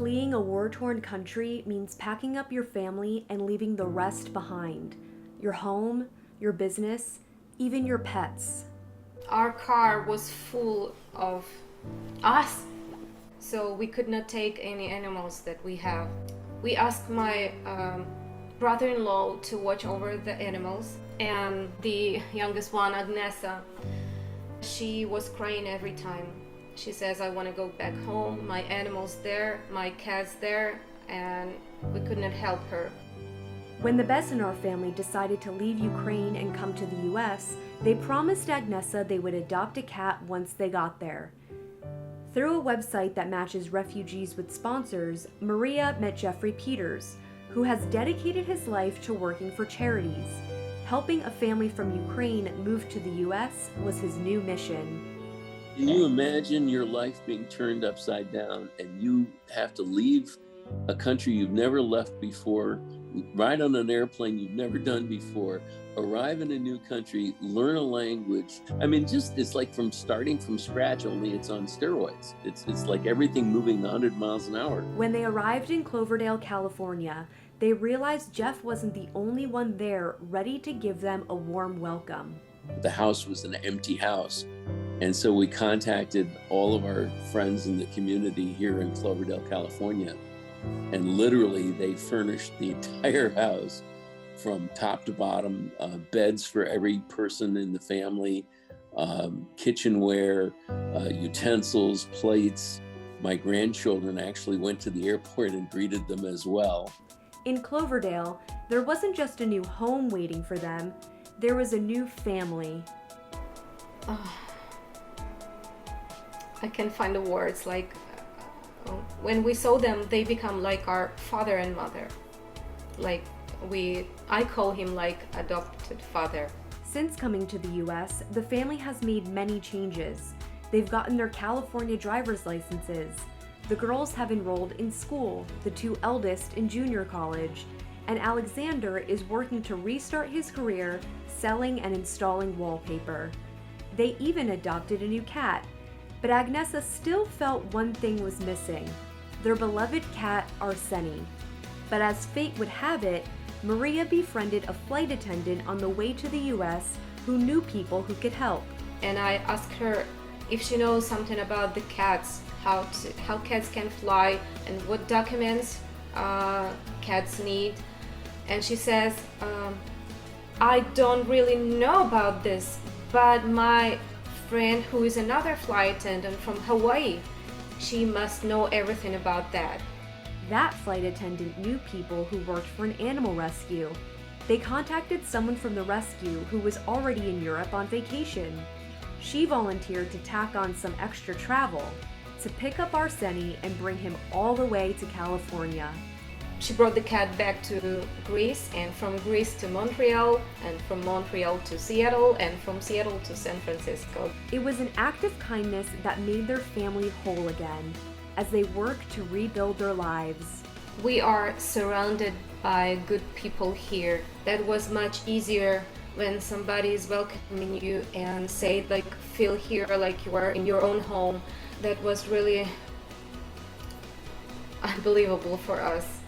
Fleeing a war-torn country means packing up your family and leaving the rest behind. Your home, your business, even your pets. Our car was full of us, so we could not take any animals that we have. We asked my brother-in-law to watch over the animals, and the youngest one, Agnessa, she was crying every time. She says, I want to go back home, my animals there, my cat's there, and we could not help her. When the Bezhenar family decided to leave Ukraine and come to the US, they promised Agnessa they would adopt a cat once they got there. Through a website that matches refugees with sponsors, Maria met Jeffrey Peters, who has dedicated his life to working for charities. Helping a family from Ukraine move to the US was his new mission. Can you imagine your life being turned upside down and you have to leave a country you've never left before, ride on an airplane you've never done before, arrive in a new country, learn a language? I mean, it's like starting from scratch, only it's on steroids. It's like everything moving 100 miles an hour. When they arrived in Cloverdale, California, they realized Jeff wasn't the only one there ready to give them a warm welcome. The house was an empty house. And so we contacted all of our friends in the community here in Cloverdale, California. And literally they furnished the entire house from top to bottom, beds for every person in the family, kitchenware, utensils, plates. My grandchildren actually went to the airport and greeted them as well. In Cloverdale, there wasn't just a new home waiting for them, there was a new family. I can't find the words. Like when we saw them, they become like our father and mother. Like I call him like adopted father. Since coming to the US, the family has made many changes. They've gotten their California driver's licenses. The girls have enrolled in school, the two eldest in junior college, and Alexander is working to restart his career selling and installing wallpaper. They even adopted a new cat. But Agnessa still felt one thing was missing, their beloved cat, Arsenii. But as fate would have it, Maria befriended a flight attendant on the way to the US who knew people who could help. And I asked her if she knows something about the cats, how cats can fly and what documents cats need. And she says, I don't really know about this, but my friend who is another flight attendant from Hawaii, she must know everything about that. That flight attendant knew people who worked for an animal rescue. They contacted someone from the rescue who was already in Europe on vacation. She volunteered to tack on some extra travel to pick up Arsenii and bring him all the way to California. She brought the cat back to Greece, and from Greece to Montreal, and from Montreal to Seattle, and from Seattle to San Francisco. It was an act of kindness that made their family whole again, as they worked to rebuild their lives. We are surrounded by good people here. That was much easier when somebody is welcoming you and say, like, feel here like you are in your own home. That was really unbelievable for us.